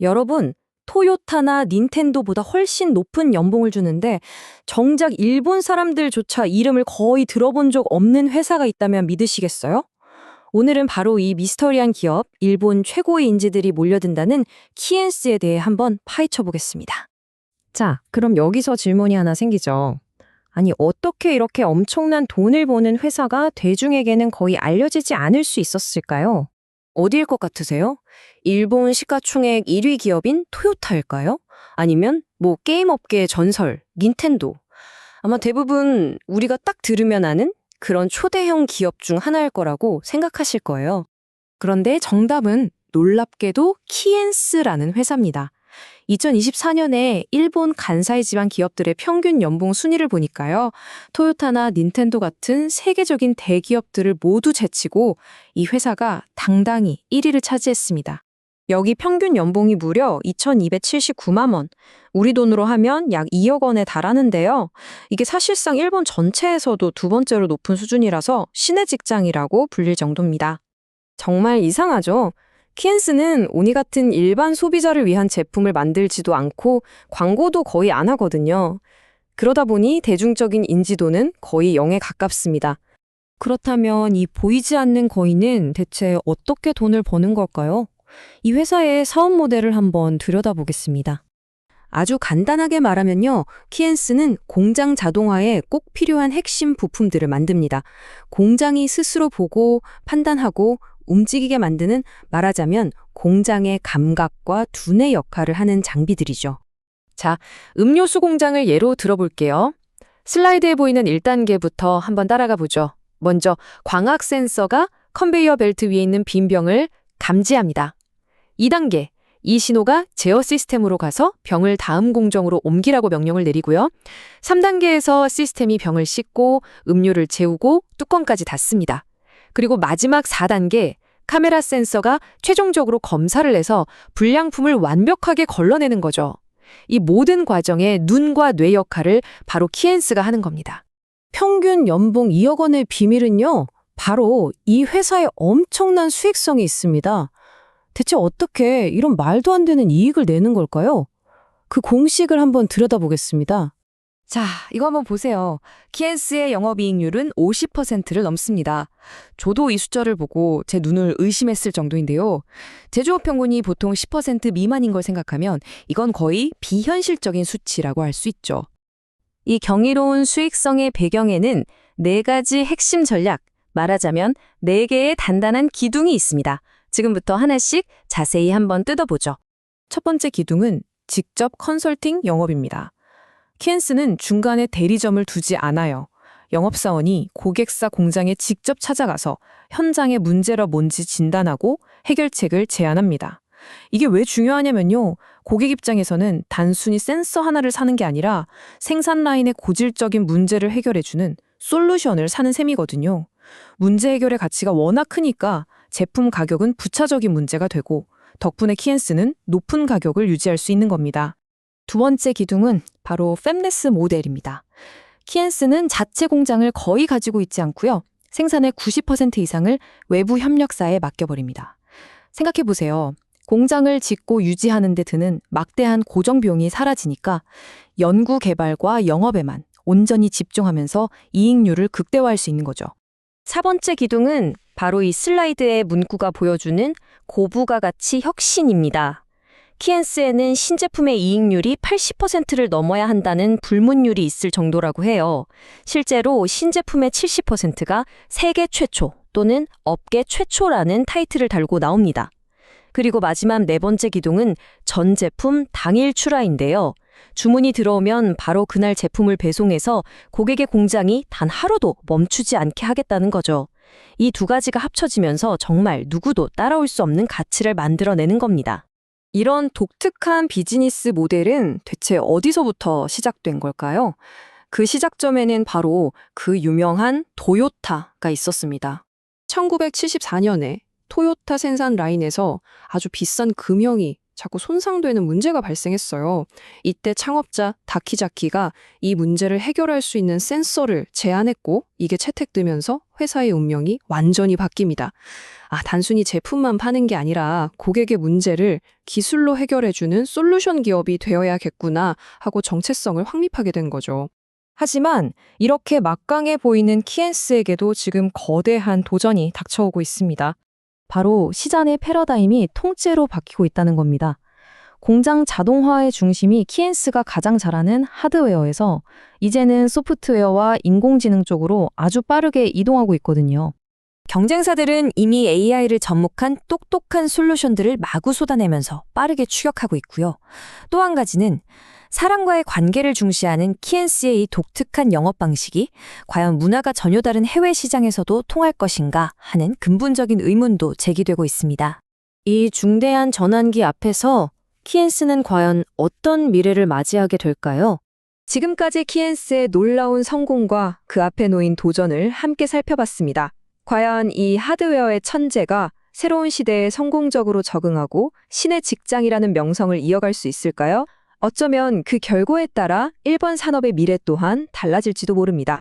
여러분, 토요타나 닌텐도보다 훨씬 높은 연봉을 주는데 정작 일본 사람들조차 이름을 거의 들어본 적 없는 회사가 있다면 믿으시겠어요? 오늘은 바로 이 미스터리한 기업, 일본 최고의 인재들이 몰려든다는 키엔스에 대해 한번 파헤쳐 보겠습니다. 자, 그럼 여기서 질문이 하나 생기죠. 아니, 어떻게 이렇게 엄청난 돈을 버는 회사가 대중에게는 거의 알려지지 않을 수 있었을까요? 어디일 것 같으세요? 일본 시가총액 1위 기업인 토요타일까요? 아니면 뭐 게임 업계의 전설, 닌텐도. 아마 대부분 우리가 딱 들으면 아는 그런 초대형 기업 중 하나일 거라고 생각하실 거예요. 그런데 정답은 놀랍게도 키엔스라는 회사입니다. 2024년에 일본 간사이 지방 기업들의 평균 연봉 순위를 보니까요. 토요타나 닌텐도 같은 세계적인 대기업들을 모두 제치고 이 회사가 당당히 1위를 차지했습니다. 여기 평균 연봉이 무려 2,279만 원, 우리 돈으로 하면 약 2억 원에 달하는데요. 이게 사실상 일본 전체에서도 두 번째로 높은 수준이라서 신의 직장이라고 불릴 정도입니다. 정말 이상하죠? 키엔스는 오니 같은 일반 소비자를 위한 제품을 만들지도 않고 광고도 거의 안 하거든요. 그러다 보니 대중적인 인지도는 거의 0에 가깝습니다. 그렇다면 이 보이지 않는 거인은 대체 어떻게 돈을 버는 걸까요? 이 회사의 사업 모델을 한번 들여다보겠습니다. 아주 간단하게 말하면요, 키엔스는 공장 자동화에 꼭 필요한 핵심 부품들을 만듭니다. 공장이 스스로 보고 판단하고 움직이게 만드는, 말하자면 공장의 감각과 두뇌 역할을 하는 장비들이죠. 자, 음료수 공장을 예로 들어볼게요. 슬라이드에 보이는 1단계부터 한번 따라가 보죠. 먼저 광학 센서가 컨베이어 벨트 위에 있는 빈 병을 감지합니다. 2단계, 이 신호가 제어 시스템으로 가서 병을 다음 공정으로 옮기라고 명령을 내리고요. 3단계에서 시스템이 병을 씻고 음료를 재우고 뚜껑까지 닫습니다. 그리고 마지막 4단계, 카메라 센서가 최종적으로 검사를 해서 불량품을 완벽하게 걸러내는 거죠. 이 모든 과정의 눈과 뇌 역할을 바로 키엔스가 하는 겁니다. 평균 연봉 2억 원의 비밀은요, 바로 이 회사의 엄청난 수익성이 있습니다. 대체 어떻게 이런 말도 안 되는 이익을 내는 걸까요? 그 공식을 한번 들여다보겠습니다. 자, 이거 한번 보세요. 키엔스의 영업이익률은 50%를 넘습니다. 저도 이 숫자를 보고 제 눈을 의심했을 정도인데요. 제조업 평균이 보통 10% 미만인 걸 생각하면 이건 거의 비현실적인 수치라고 할 수 있죠. 이 경이로운 수익성의 배경에는 4가지 핵심 전략, 말하자면 4개의 단단한 기둥이 있습니다. 지금부터 하나씩 자세히 한번 뜯어보죠. 첫 번째 기둥은 직접 컨설팅 영업입니다. 키엔스는 중간에 대리점을 두지 않아요. 영업사원이 고객사 공장에 직접 찾아가서 현장의 문제라 뭔지 진단하고 해결책을 제안합니다. 이게 왜 중요하냐면요. 고객 입장에서는 단순히 센서 하나를 사는 게 아니라 생산 라인의 고질적인 문제를 해결해주는 솔루션을 사는 셈이거든요. 문제 해결의 가치가 워낙 크니까 제품 가격은 부차적인 문제가 되고 덕분에 키엔스는 높은 가격을 유지할 수 있는 겁니다. 두 번째 기둥은 바로 팹레스 모델입니다. 키엔스는 자체 공장을 거의 가지고 있지 않고요. 생산의 90% 이상을 외부 협력사에 맡겨버립니다. 생각해보세요. 공장을 짓고 유지하는 데 드는 막대한 고정 비용이 사라지니까 연구 개발과 영업에만 온전히 집중하면서 이익률을 극대화할 수 있는 거죠. 4번째 기둥은 바로 이 슬라이드의 문구가 보여주는 고부가 가치 혁신입니다. 키엔스에는 신제품의 이익률이 80%를 넘어야 한다는 불문율이 있을 정도라고 해요. 실제로 신제품의 70%가 세계 최초 또는 업계 최초라는 타이틀을 달고 나옵니다. 그리고 마지막 4번째 기둥은 전 제품 당일 출하인데요. 주문이 들어오면 바로 그날 제품을 배송해서 고객의 공장이 단 하루도 멈추지 않게 하겠다는 거죠. 이 2가지가 합쳐지면서 정말 누구도 따라올 수 없는 가치를 만들어내는 겁니다. 이런 독특한 비즈니스 모델은 대체 어디서부터 시작된 걸까요? 그 시작점에는 바로 그 유명한 토요타가 있었습니다. 1974년에 토요타 생산 라인에서 아주 비싼 금형이 자꾸 손상되는 문제가 발생했어요. 이때 창업자 다키자키가 이 문제를 해결할 수 있는 센서를 제안했고 이게 채택되면서 회사의 운명이 완전히 바뀝니다. 단순히 제품만 파는 게 아니라 고객의 문제를 기술로 해결해주는 솔루션 기업이 되어야겠구나 하고 정체성을 확립하게 된 거죠. 하지만 이렇게 막강해 보이는 키엔스에게도 지금 거대한 도전이 닥쳐오고 있습니다. 바로 시장의 패러다임이 통째로 바뀌고 있다는 겁니다. 공장 자동화의 중심이 키엔스가 가장 잘하는 하드웨어에서 이제는 소프트웨어와 인공지능 쪽으로 아주 빠르게 이동하고 있거든요. 경쟁사들은 이미 AI를 접목한 똑똑한 솔루션들을 마구 쏟아내면서 빠르게 추격하고 있고요. 또 한 가지는 사람과의 관계를 중시하는 키엔스의 이 독특한 영업 방식이 과연 문화가 전혀 다른 해외 시장에서도 통할 것인가 하는 근본적인 의문도 제기되고 있습니다. 이 중대한 전환기 앞에서 키엔스는 과연 어떤 미래를 맞이하게 될까요? 지금까지 키엔스의 놀라운 성공과 그 앞에 놓인 도전을 함께 살펴봤습니다. 과연 이 하드웨어의 천재가 새로운 시대에 성공적으로 적응하고 신의 직장이라는 명성을 이어갈 수 있을까요? 어쩌면 그 결과에 따라 일본 산업의 미래 또한 달라질지도 모릅니다.